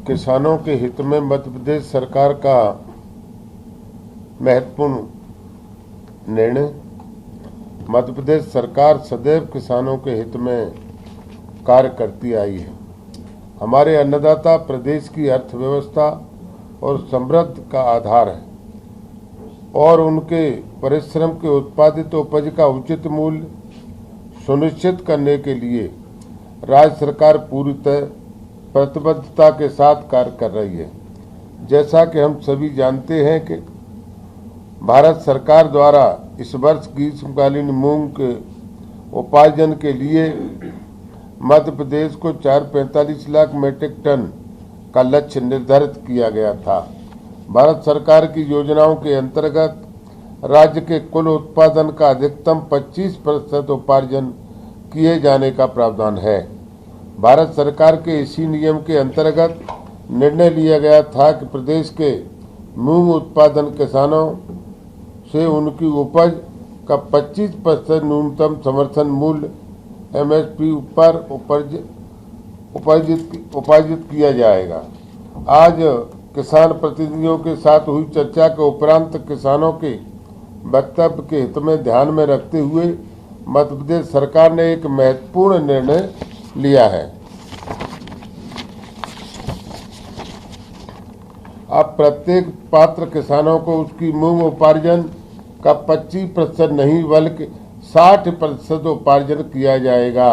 किसानों के हित में मध्य प्रदेश सरकार का महत्वपूर्ण निर्णय। मध्य प्रदेश सरकार सदैव किसानों के हित में कार्य करती आई है। हमारे अन्नदाता प्रदेश की अर्थव्यवस्था और समृद्धि का आधार है और उनके परिश्रम के उत्पादित उपज का उचित मूल्य सुनिश्चित करने के लिए राज्य सरकार पूरी प्रतिबद्धता के साथ कार्य कर रही है। जैसा कि हम सभी जानते हैं कि भारत सरकार द्वारा इस वर्ष ग्रीष्मकालीन मूंग के उपार्जन के लिए मध्य प्रदेश को 445 लाख मीट्रिक टन का लक्ष्य निर्धारित किया गया था। भारत सरकार की योजनाओं के अंतर्गत राज्य के कुल उत्पादन का अधिकतम 25% उपार्जन किए जाने का प्रावधान है। भारत सरकार के इसी नियम के अंतर्गत निर्णय लिया गया था कि प्रदेश के मूंग उत्पादन किसानों से उनकी उपज का 25% न्यूनतम समर्थन मूल्य MSP पर उपार्जित किया जाएगा। आज किसान प्रतिनिधियों के साथ हुई चर्चा के उपरांत किसानों के वक्तव्य के हित में ध्यान में रखते हुए मध्य प्रदेश सरकार ने एक महत्वपूर्ण निर्णय लिया है। अब प्रत्येक पात्र किसानों को उसकी मूंग उपार्जन का 25% नहीं बल्कि 60% उपार्जन किया जाएगा,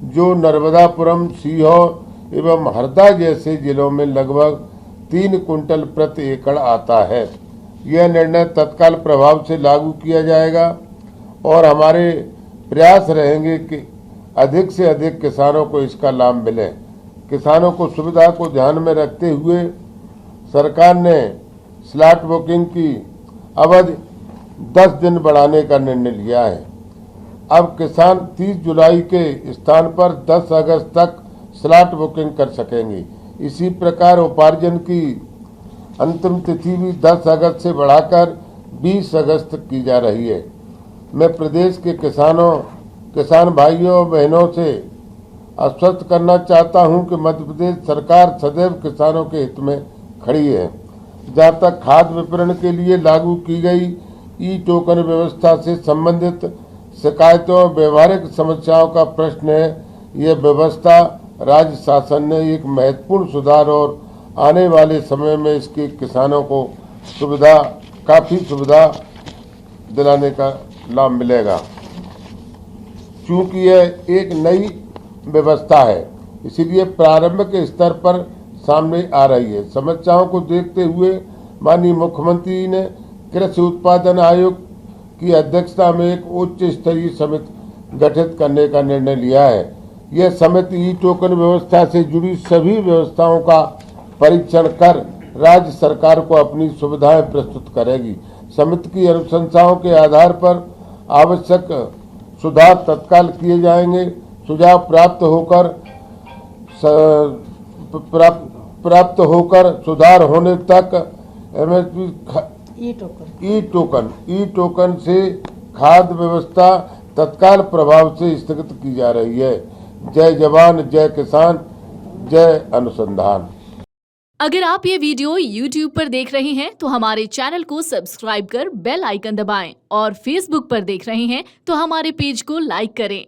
जो नर्मदापुरम, सीहोर एवं हरदा जैसे जिलों में लगभग 3 कुंटल प्रति एकड़ आता है। यह निर्णय तत्काल प्रभाव से लागू किया जाएगा और हमारे प्रयास रहेंगे कि अधिक से अधिक किसानों को इसका लाभ मिले। किसानों को सुविधा को ध्यान में रखते हुए सरकार ने स्लॉट बुकिंग की अवधि 10 दिन बढ़ाने का निर्णय लिया है। अब किसान 30 जुलाई के स्थान पर 10 अगस्त तक स्लॉट बुकिंग कर सकेंगे। इसी प्रकार उपार्जन की अंतिम तिथि भी 10 अगस्त से बढ़ाकर 20 अगस्त की जा रही है। मैं प्रदेश के किसान भाइयों और बहनों से आश्वस्त करना चाहता हूं कि मध्य प्रदेश सरकार सदैव किसानों के हित में खड़ी है। जहां तक खाद्य वितरण के लिए लागू की गई ई-टोकन व्यवस्था से संबंधित शिकायतों और व्यवहारिक समस्याओं का प्रश्न है, यह व्यवस्था राज्य शासन ने एक महत्वपूर्ण सुधार और आने वाले समय में इसके किसानों को काफ़ी सुविधा दिलाने का लाभ मिलेगा। चूँकि यह एक नई व्यवस्था है, इसीलिए प्रारंभिक स्तर पर सामने आ रही है। समस्याओं को देखते हुए माननीय मुख्यमंत्री ने कृषि उत्पादन आयोग की अध्यक्षता में एक उच्च स्तरीय समिति गठित करने का निर्णय लिया है। यह समिति ई-टोकन व्यवस्था से जुड़ी सभी व्यवस्थाओं का परीक्षण कर राज्य सरकार को अपनी सुविधाएं प्रस्तुत करेगी। समिति की अनुशंसाओं के आधार पर आवश्यक सुधार तत्काल किए जाएंगे। सुझाव प्राप्त होकर सुधार होने तक MSP ई-टोकन से खाद्य व्यवस्था तत्काल प्रभाव से स्थगित की जा रही है। जय जवान, जय किसान, जय अनुसंधान। अगर आप ये वीडियो YouTube पर देख रहे हैं तो हमारे चैनल को सब्सक्राइब कर बेल आइकन दबाएं और Facebook पर देख रहे हैं तो हमारे पेज को लाइक करें।